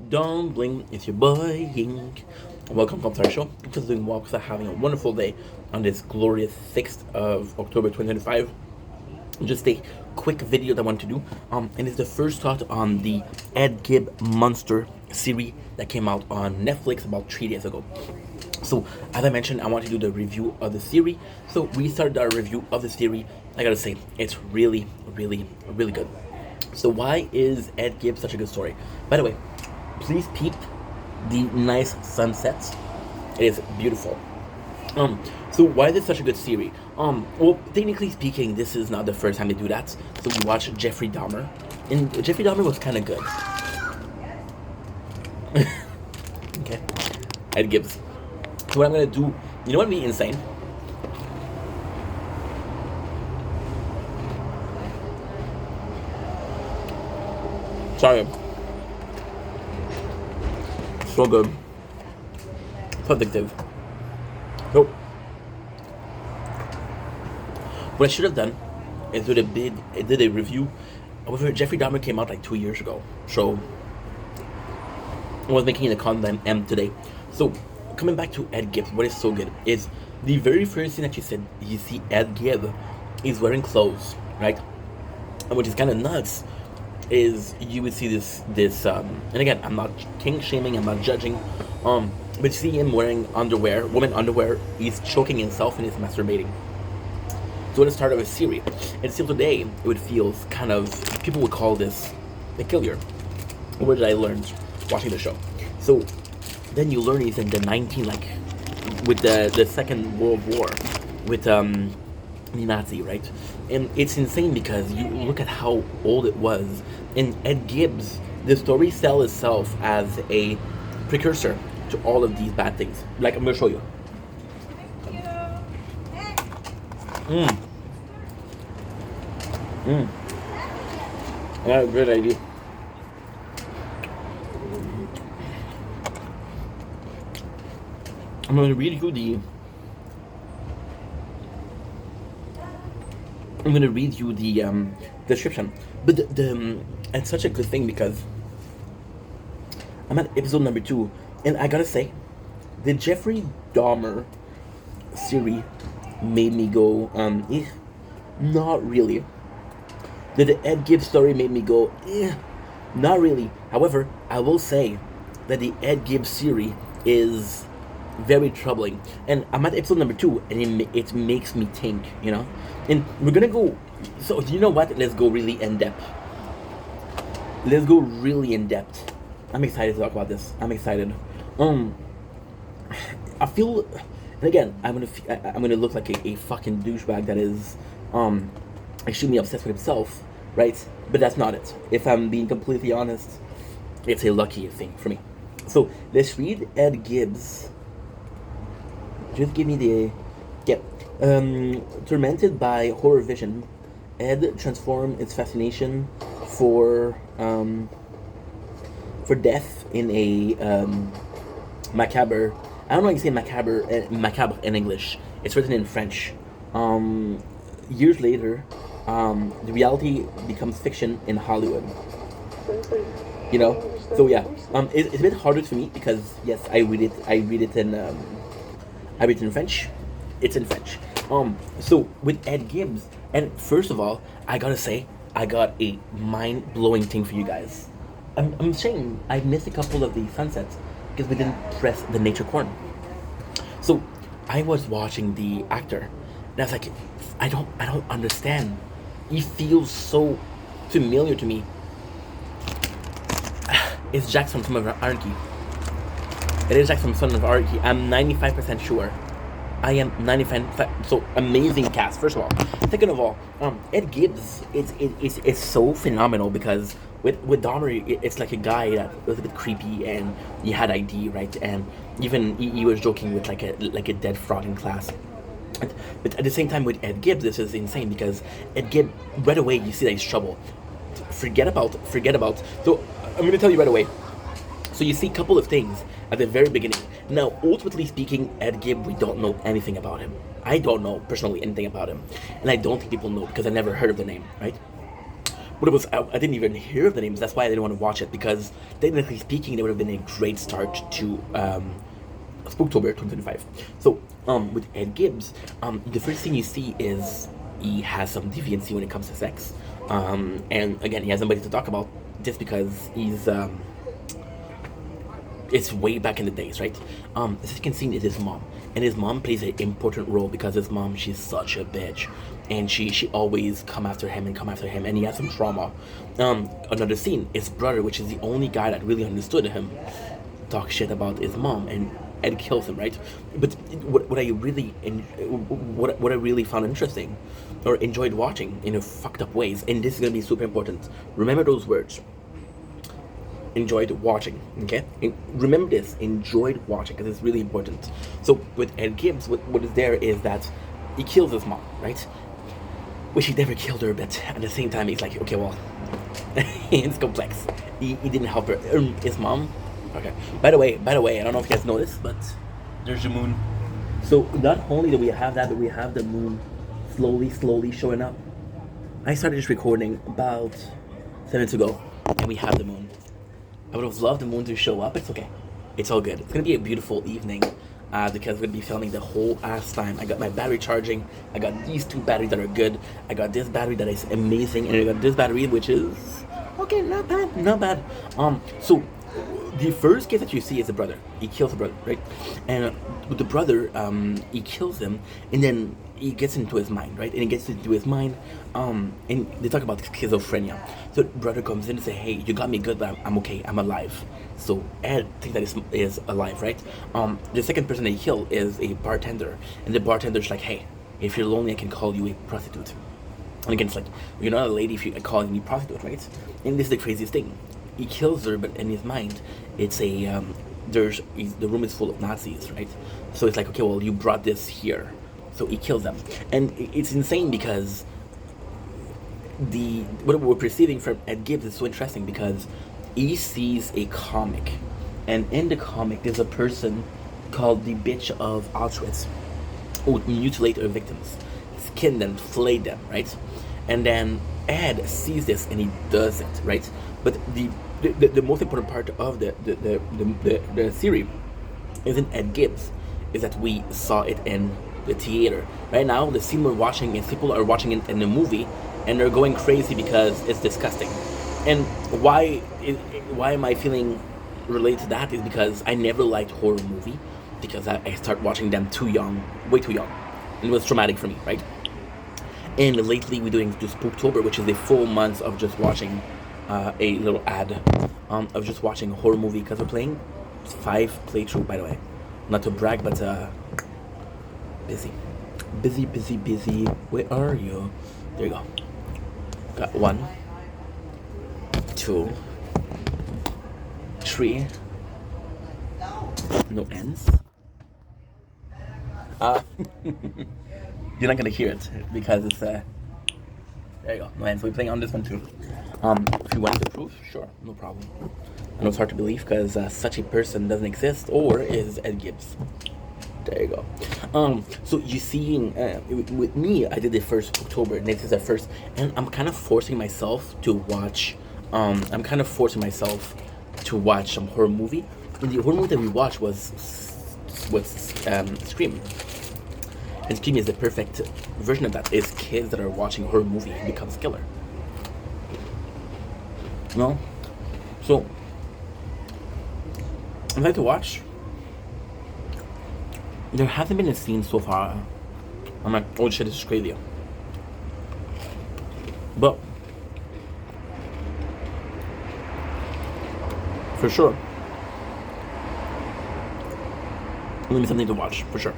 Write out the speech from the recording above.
Don't blink, it's your boy Yink. Welcome to our show. I'm just doing well because I'm having a wonderful day on this glorious 6th of October 2025. Just a quick video that I want to do. And it's the first thought on the Ed Gibb Monster series that came out on Netflix about 3 days ago. So, as I mentioned, I want to do the review of the series. So, we started our review of the series. I gotta say, it's really, really, really good. So, why is Ed Gibb such a good story? By the way, please peep the nice sunsets. It is beautiful. So why is it such a good series? Well, technically speaking, this is not the first time they do that. So we watched Jeffrey Dahmer, and Jeffrey Dahmer was kind of good. Okay, Ed Gibbs. So what I'm gonna do, you know what would be insane? Sorry. So good. So addictive. So, what I should have done is did a review. However, Jeffrey Dahmer came out like 2 years ago. So, I was making the content today. So, coming back to Ed Gibb, what is so good is the very first thing that you see Ed Gibb is wearing clothes, right? And which is kind of nuts. Is you would see this and again, I'm not king shaming, I'm not judging, but you see him wearing underwear, woman underwear. He's choking himself and he's masturbating. So at the start of a series, and still today, it would feel kind of, people would call this a killer. Where did I learn watching the show? So then you learn he's in the 19 like with the Second World War with the Nazi, right? And it's insane because you look at how old it was. In Ed Gibbs, the story sells itself as a precursor to all of these bad things. Like, I'm gonna show you. I got a great idea. I'm gonna read you the description. But it's such a good thing because I'm at episode number 2, and I gotta say, the Jeffrey Dahmer series made me go, not really. The Ed Gibb story made me go, not really. However, I will say that the Ed Gibb series is very troubling, and I'm at episode number 2, and it makes me think, and we're gonna go. So you know what? Let's go really in depth. I'm excited to talk about this. I'm excited. I feel, and again, I'm gonna look like a fucking douchebag that is extremely obsessed with himself, right? But that's not it. If I'm being completely honest, it's a lucky thing for me. So let's read Ed Gibbs. Just give me the... tormented by horror vision, Ed transformed its fascination for death in a macabre... I don't know how you say macabre in English. It's written in French. Years later, the reality becomes fiction in Hollywood. So yeah, it's a bit harder for me because yes, I read it in French. It's in French. So with Ed Gibbs, and first of all, I gotta say, I got a mind-blowing thing for you guys. I'm ashamed I missed a couple of the sunsets because we didn't press the nature corn. So I was watching the actor, and I was like, I don't understand. He feels so familiar to me. It's Jackson from Anarchy. It is Jackson from Anarchy. I'm 95% sure. I am 95%. So amazing cast. First of all, second of all, Ed Gibbs is so phenomenal because with Dahmer, it's like a guy that was a bit creepy and he had ID, right? And even he was joking with like a dead frog in class. But at the same time with Ed Gibbs, this is insane because Ed Gibbs, right away you see that he's trouble. Forget about. So I'm gonna tell you right away. So you see a couple of things at the very beginning. Now, ultimately speaking, Ed Gibb, we don't know anything about him. I don't know personally anything about him, and I don't think people know because I never heard of the name, right? what it was, I didn't even hear of the names. That's why I didn't want to watch it, because technically speaking, it would have been a great start to Spooktober 2025. So with Ed Gibbs, the first thing you see is he has some deviancy when it comes to sex, and again, he has somebody to talk about just because he's it's way back in the days, right? The second scene is his mom, and his mom plays an important role because his mom, she's such a bitch, and she always come after him, and he has some trauma. Another scene, his brother, which is the only guy that really understood him, talk shit about his mom, and Ed kills him, right? But what I really found interesting, or enjoyed watching in a fucked up ways, and this is gonna be super important. Remember those words. Enjoyed watching, okay? And remember this, enjoyed watching, because it's really important. So with Ed Gibbs, what is there is that he kills his mom, right? Wish he never killed her, but at the same time, he's like, okay, well, it's complex. He didn't help her. His mom. Okay. By the way, I don't know if you guys know this, but there's the moon. So not only do we have that, but we have the moon slowly showing up. I started this recording about 7 minutes ago, and we have the moon. I would have loved the moon to show up. It's okay. It's all good. It's gonna be a beautiful evening because we're gonna be filming the whole ass time. I got my battery charging. I got these 2 batteries that are good. I got this battery that is amazing, and I got this battery which is okay, not bad. So the first case that you see is the brother. He kills the brother, right? And with the brother, he kills him, and then he gets into his mind, right? And he gets into his mind, and they talk about schizophrenia. So the brother comes in and say, "Hey, you got me good, but I'm okay. I'm alive." So Ed thinks that is alive, right? The second person they kill is a bartender, and the bartender's like, "Hey, if you're lonely, I can call you a prostitute." And again, it's like, you're not a lady if you call me prostitute, right? And this is the craziest thing. He kills her, but in his mind, it's a the room is full of Nazis, right? So it's like, okay, well, you brought this here, so he kills them, and it's insane because what we're perceiving from Ed Gibbs is so interesting because he sees a comic, and in the comic, there's a person called the bitch of Auschwitz who would mutilate her victims, skin them, flay them, right? And then Ed sees this and he does it, right? But the most important part of the series isn't Ed Gibbs, is that we saw it in the theater. Right now, the scene we're watching is people are watching it in the movie and they're going crazy because it's disgusting. And why am I feeling related to that is because I never liked horror movie because I started watching them too young, way too young, and it was traumatic for me, right? And lately we're doing the Spooktober, which is a full month of just watching a little ad of just watching a horror movie because we're playing 5 playthrough, by the way. Not to brag, but busy. Where are you? There you go. Got 1, 2, 3. No ends. You're not gonna hear it because it's there you go. No ends. So we're playing on this one too. If you want the proof, sure, no problem. I know it's hard to believe because such a person doesn't exist or is Ed Gibbs. There you go. So you seeing with me, I did the first October. Next is the first, and I'm kind of forcing myself to watch. Some horror movie. And the horror movie that we watched was Scream. And Scream is the perfect version of that. Is kids that are watching a horror movie and becomes killer. No, so I'd like to watch. There hasn't been a scene so far. I'm like, oh shit, this is crazy. But for sure, it'll be something to watch for sure.